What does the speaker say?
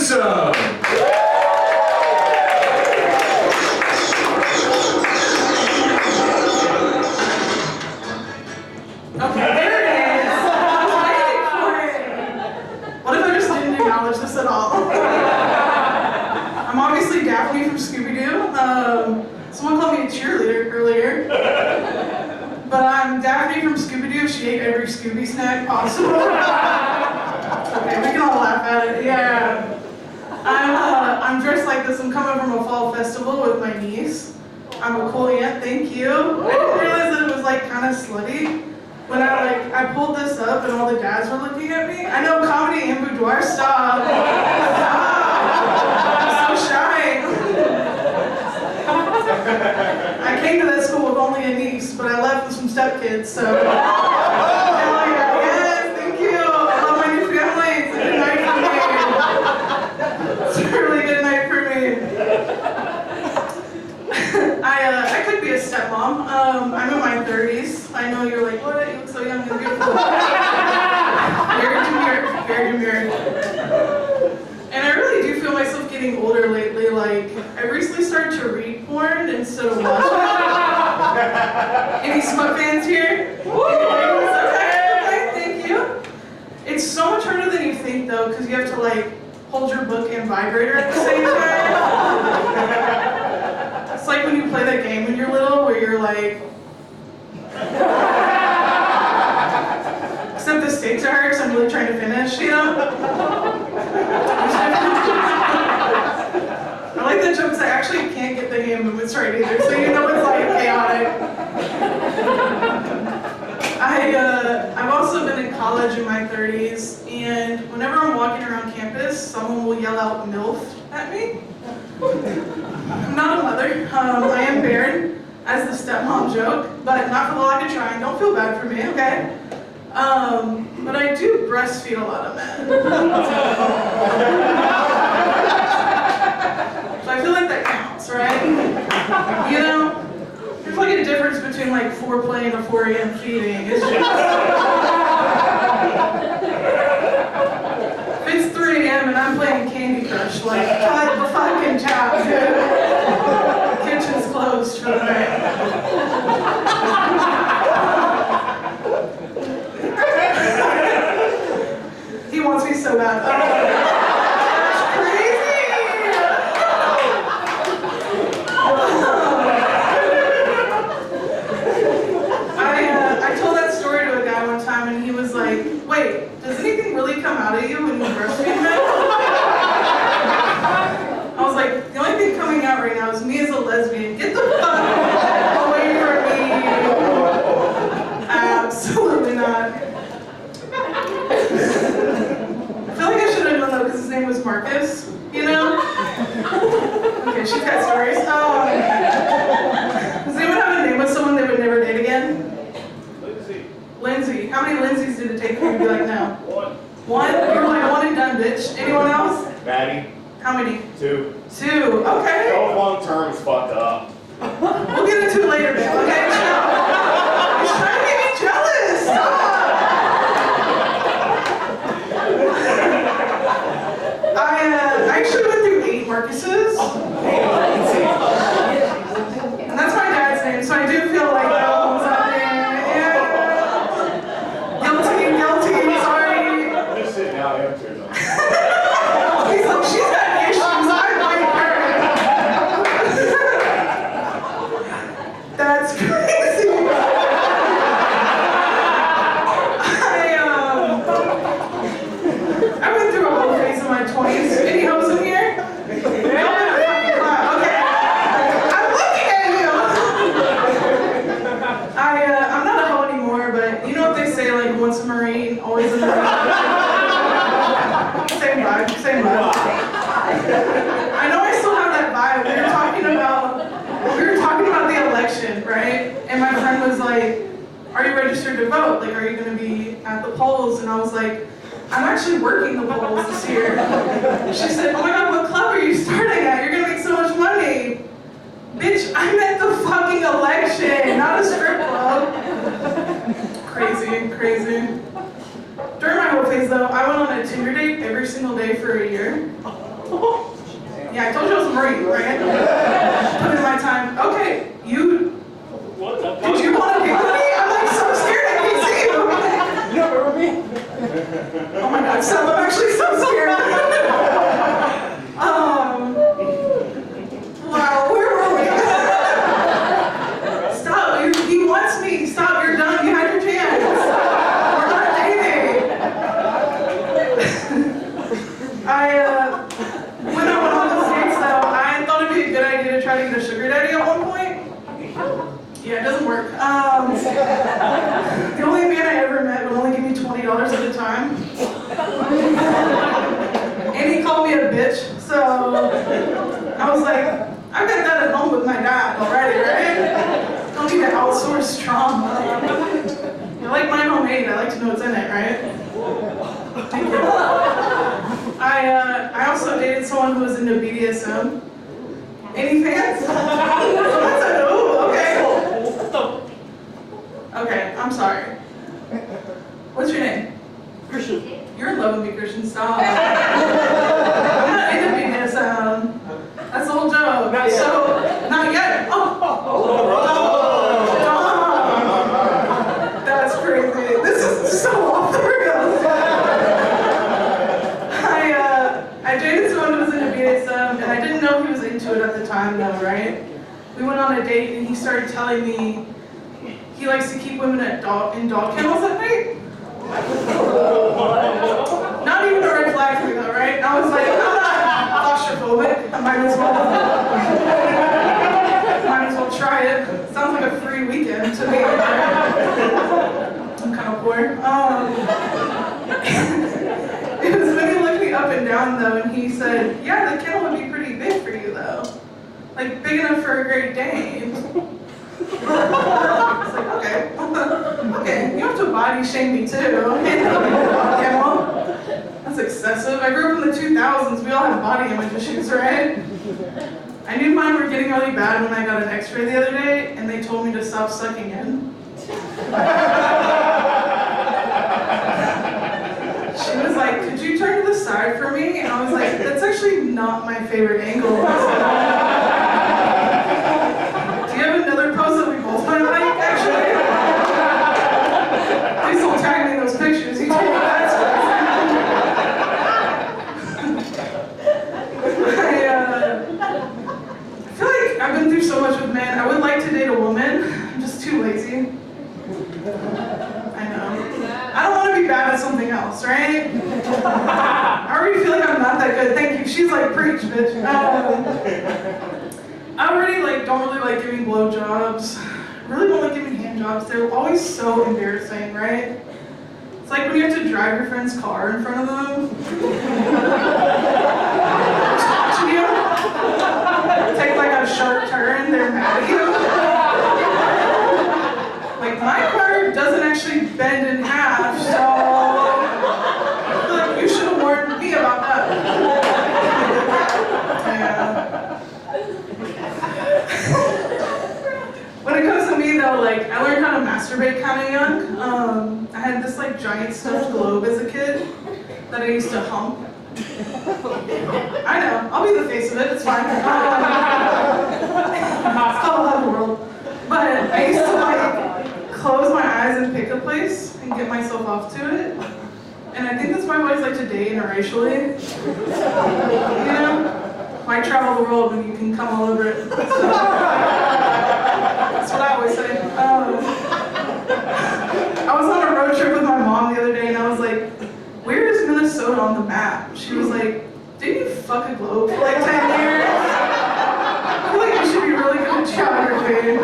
Newsom. Okay, there it is. I was waiting for it. What if I just didn't acknowledge this at all? I'm obviously Daphne from Scooby-Doo. Someone called me a cheerleader earlier. But I'm Daphne from Scooby-Doo. She ate every Scooby snack possible. Okay, we can all laugh at it. Yeah. I'm dressed like this. I'm coming from a fall festival with my niece. I'm a cool aunt, thank you. I didn't realize that it was like kind of slutty. When I pulled this up and all the dads were looking at me. I know comedy and boudoir, stop. I'm so shy. I came to that school with only a niece, but I left with some stepkids, so. Hell yeah, yes, thank you. I love my new family. It's a good night for me. It's a really good night for me. I could be a stepmom. I'm in my 30s. I know you're like, what? You look so young and beautiful. Very demure. And I really do feel myself getting older lately. Like, I recently started to read porn instead of watch it. Any smut fans here? Okay, thank you. It's so much harder than you think, though, because you have to, like, hold your book and vibrator at the same time. It's like when you play that game when you're little, where you're like... Except the stakes are hard, because I'm really trying to finish, you know? I like the jokes. I actually can't get the hand movements right either, so you know it's like chaotic. I've also been in college in my 30s, and whenever I'm walking around campus, someone will yell out MILF at me. I'm not a mother. I am barren, as the stepmom joke, but not for the lack of trying. Don't feel bad for me, okay? But I do breastfeed a lot of men. So I feel like that counts, right? You know? There's like a difference between like foreplay and a 4 a.m. feeding. It's just... If it's 3 a.m. and I'm playing Candy Crush, like, cut the fucking job, dude. Kitchen's closed for the night. He wants me so bad. I told that story to a guy one time, and he was like, "Wait, does anything really come out of you when you breastfeed men?" I was like, "The only thing coming out right now is me as a lesbian. Get the fuck away from me!" Absolutely not. I feel like I should have known that because his name was Marcus, you know? Okay, she's got stories. Does anyone have a name with someone they would never date again? Lindsay. How many Lindsays did it take for you to be like, no? One? You were like one and done, bitch. Anyone else? Maddie. How many? 2. 2. Okay. Go long term is fucked up. We'll get into it later, man. Okay, chill. He's trying to make me jealous. Stop. I actually went through 8 Marcuses. And that's my dad's name, so I do feel like that was out there. Yeah. Guilty, sorry. I'm just sitting out here too. He's like, she's got issues, I like her. That's crazy. I went through a whole phase in my 20s. Any hoes in here? Okay. I'm looking at you. I'm not a hoe anymore, but you know what they say, like, once a Marine, always a Marine. Same vibe. I know I still have that vibe. We were talking about the election, right? And my friend was like, are you registered to vote? Like, are you going to be at the polls? And I was like, I'm actually working the polls this year. She said, oh my God, what club are you starting at? You're going to make so much money. Bitch, I'm at the fucking election, not a strip club. Crazy. During my whole phase though, I went on a Tinder date every single day for a year. Yeah, I told you I was a Marine, right? Put in my time. Okay, you. What the Did you want to pick with me? I'm like so scared I can't see you. You don't remember me? Oh my God, Sam, I'm actually so scared. Wow, where were we? Stop, he wants me. Stop, you're done. You had your chance. We're not dating. I when I went on those dates though, I thought it'd be a good idea to try to get a sugar daddy at one point. Yeah, it doesn't work. The only man I ever met would only give me $20 at a time. And he called me a bitch, so I was like, I've got that at home with my dad already, right? Don't need to outsource trauma. I like mine homemade, I like to know what's in it, right? Thank you. I also dated someone who was into BDSM. Any fans? Ooh, okay. Okay, I'm sorry. What's your name? Christian. You're in love with me, Christian. Stop. I'm not into BDSM. That's the whole joke. Not yet. So, not yet. Oh. That's crazy. This is so off the rails. I dated someone who was into BDSM, and I didn't know he was into it at the time, though, right? We went on a date, and he started telling me he likes to keep women in dog kennels at night. Not even a red flag for me, though, right? I was like, I'm not claustrophobic. I might as well try it. Sounds like a free weekend to me. I'm kind of bored. It was when he looked me up and down, though, and he said, yeah, the kennel would be pretty big for you, though. Like, big enough for a Great Dane. I was like, okay. Okay, you have to body shame me, too. Kennel. That's excessive. I grew up in the 2000s. We all had body image issues, right? I knew mine were getting really bad when I got an x-ray the other day, and they told me to stop sucking in. She was like, could you turn to the side for me? And I was like, that's actually not my favorite angle. Do you have another pose that we both might like, actually? Please don't tag me in those pictures. You told me that's I feel like I've been through so much with men. I would like to date a woman. I'm just too lazy. I know. I don't want to be bad at something else, right? I already feel like I'm not that good. Thank you. She's like, preach, bitch. I already don't really like giving blowjobs. Really don't like giving hand jobs. They're always so embarrassing, right? It's like when you have to drive your friend's car in front of them. Watching you. Take like a sharp turn, they're mad at you. Like my car doesn't actually bend in half, so I feel like you should have warned me about that. Yeah. When it comes to me though, I learned how to masturbate kind of young. I had this giant stuffed globe as a kid that I used to hump. I know, I'll be the face of it, it's fine. It's called Love World. But I used to close my eyes and pick a place and get myself off to it. And I think that's why boys like to date interracially. You know? Why travel the world when you can come all over it? So, that's what I always say. I was on a road trip with my mom the other day and I was like, where is Minnesota on the map? She was like, didn't you fuck a globe for 10 years? I feel like you should be really good at geography.